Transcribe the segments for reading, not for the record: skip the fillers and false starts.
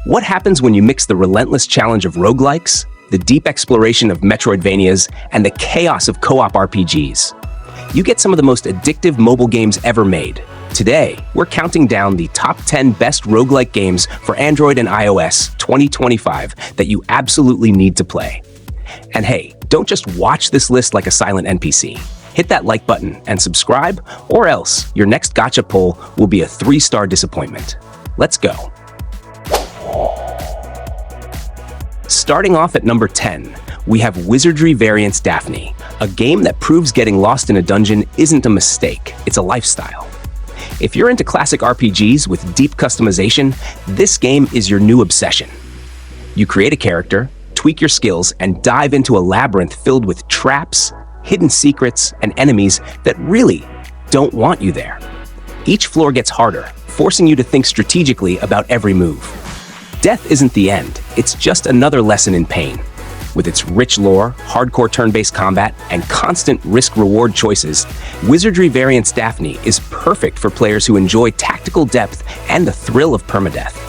What happens when you mix the relentless challenge of roguelikes, the deep exploration of Metroidvanias, and the chaos of co-op RPGs? You get some of the most addictive mobile games ever made. Today, we're counting down the top 10 best roguelike games for Android and iOS 2025 that you absolutely need to play. And hey, don't just watch this list like a silent NPC. Hit that like button and subscribe, or else your next gacha pull will be a 3-star disappointment. Let's go. Starting off at number 10, we have Wizardry variants Daphne, a game that proves getting lost in a dungeon isn't a mistake, it's a lifestyle. If you're into classic RPGs with deep customization, this game is your new obsession. You create a character, tweak your skills, and dive into a labyrinth filled with traps, hidden secrets, and enemies that really don't want you there. Each floor gets harder, forcing you to think strategically about every move. Death isn't the end, it's just another lesson in pain. With its rich lore, hardcore turn-based combat, and constant risk-reward choices, Wizardry variants Daphne is perfect for players who enjoy tactical depth and the thrill of permadeath.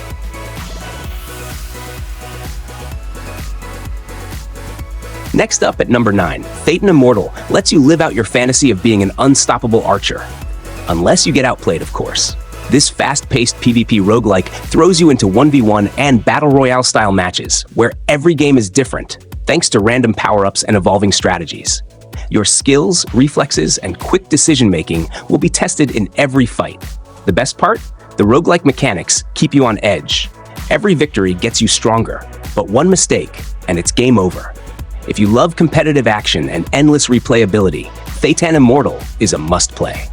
Next up at number 9, Thetan Immortal lets you live out your fantasy of being an unstoppable archer. Unless you get outplayed, of course. This fast-paced PvP roguelike throws you into 1v1 and Battle Royale-style matches, where every game is different, thanks to random power-ups and evolving strategies. Your skills, reflexes, and quick decision-making will be tested in every fight. The best part? The roguelike mechanics keep you on edge. Every victory gets you stronger, but one mistake, and it's game over. If you love competitive action and endless replayability, Thetan Immortal is a must-play.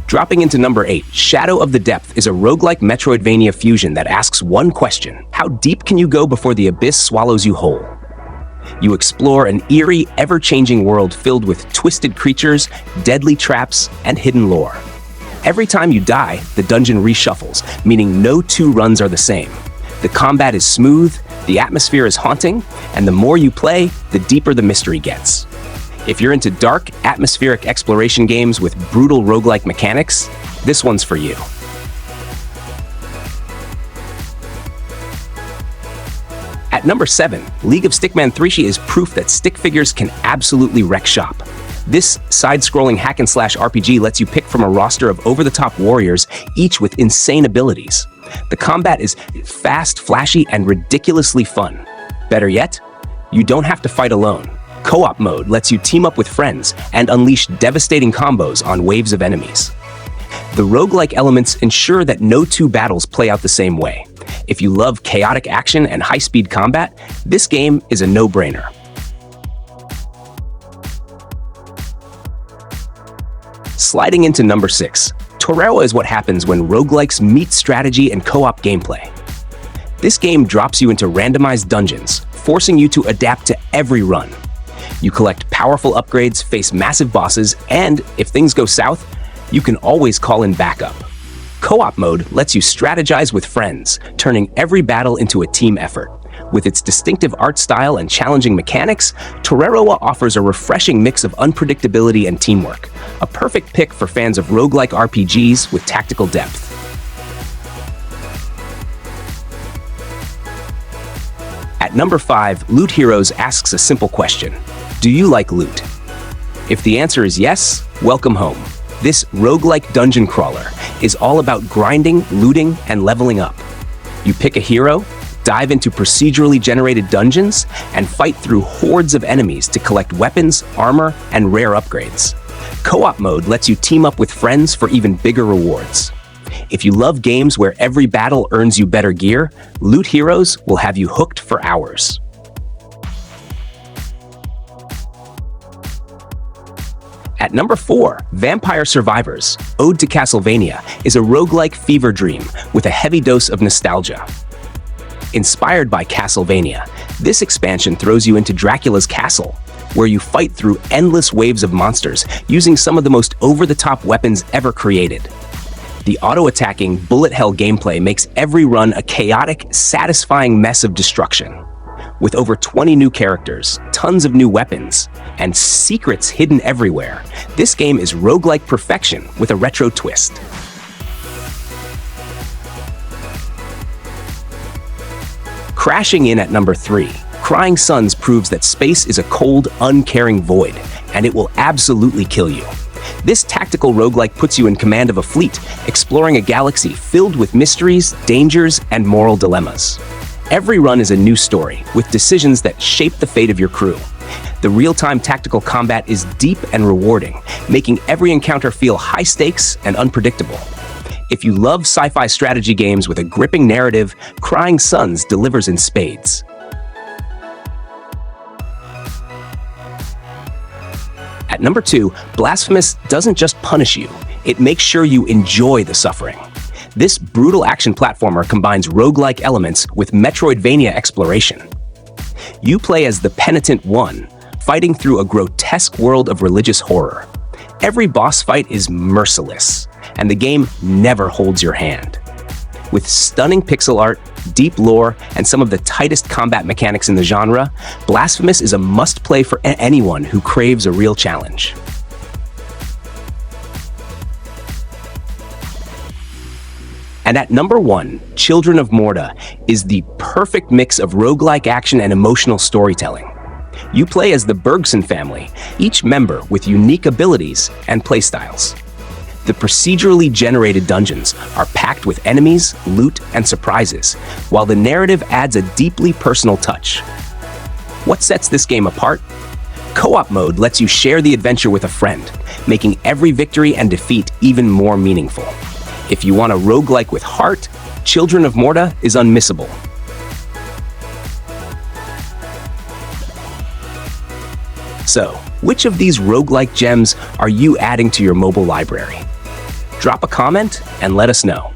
Dropping into number 8, Shadow of the Depth is a roguelike Metroidvania fusion that asks one question: how deep can you go before the abyss swallows you whole? You explore an eerie, ever-changing world filled with twisted creatures, deadly traps, and hidden lore. Every time you die, the dungeon reshuffles, meaning no two runs are the same. The combat is smooth, the atmosphere is haunting, and the more you play, the deeper the mystery gets. If you're into dark, atmospheric exploration games with brutal roguelike mechanics, this one's for you. At number 7, League of Stickman 3 is proof that stick figures can absolutely wreck shop. This side-scrolling hack-and-slash RPG lets you pick from a roster of over-the-top warriors, each with insane abilities. The combat is fast, flashy, and ridiculously fun. Better yet, you don't have to fight alone. Co-op mode lets you team up with friends and unleash devastating combos on waves of enemies. The roguelike elements ensure that no two battles play out the same way. If you love chaotic action and high-speed combat, this game is a no-brainer. Sliding into number 6, TOREROWA is what happens when roguelikes meet strategy and co-op gameplay. This game drops you into randomized dungeons, forcing you to adapt to every run. You collect powerful upgrades, face massive bosses, and if things go south, you can always call in backup. Co-op mode lets you strategize with friends, turning every battle into a team effort. With its distinctive art style and challenging mechanics, TOREROWA offers a refreshing mix of unpredictability and teamwork, a perfect pick for fans of roguelike RPGs with tactical depth. At number 5, Loot Heroes asks a simple question: do you like loot? If the answer is yes, welcome home. This roguelike dungeon crawler is all about grinding, looting, and leveling up. You pick a hero, dive into procedurally generated dungeons, and fight through hordes of enemies to collect weapons, armor, and rare upgrades. Co-op mode lets you team up with friends for even bigger rewards. If you love games where every battle earns you better gear, Loot Heroes will have you hooked for hours. At number 4, Vampire Survivors, Ode to Castlevania, is a roguelike fever dream with a heavy dose of nostalgia. Inspired by Castlevania, this expansion throws you into Dracula's castle, where you fight through endless waves of monsters using some of the most over-the-top weapons ever created. The auto-attacking, bullet-hell gameplay makes every run a chaotic, satisfying mess of destruction. With over 20 new characters, tons of new weapons, and secrets hidden everywhere, this game is roguelike perfection with a retro twist. Crashing in at number 3, Crying Suns proves that space is a cold, uncaring void, and it will absolutely kill you. This tactical roguelike puts you in command of a fleet, exploring a galaxy filled with mysteries, dangers, and moral dilemmas. Every run is a new story, with decisions that shape the fate of your crew. The real-time tactical combat is deep and rewarding, making every encounter feel high stakes and unpredictable. If you love sci-fi strategy games with a gripping narrative, Crying Suns delivers in spades. At number 2, Blasphemous doesn't just punish you, it makes sure you enjoy the suffering. This brutal action platformer combines roguelike elements with Metroidvania exploration. You play as the Penitent One, fighting through a grotesque world of religious horror. Every boss fight is merciless, and the game never holds your hand. With stunning pixel art, deep lore, and some of the tightest combat mechanics in the genre, Blasphemous is a must-play for anyone who craves a real challenge. And at number 1, Children of Morta is the perfect mix of roguelike action and emotional storytelling. You play as the Bergson family, each member with unique abilities and playstyles. The procedurally generated dungeons are packed with enemies, loot, and surprises, while the narrative adds a deeply personal touch. What sets this game apart? Co-op mode lets you share the adventure with a friend, making every victory and defeat even more meaningful. If you want a roguelike with heart, Children of Morta is unmissable. So, which of these roguelike gems are you adding to your mobile library? Drop a comment and let us know.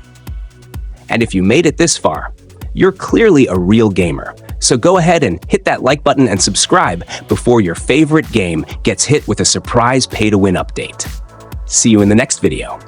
And if you made it this far, you're clearly a real gamer. So go ahead and hit that like button and subscribe before your favorite game gets hit with a surprise pay-to-win update. See you in the next video.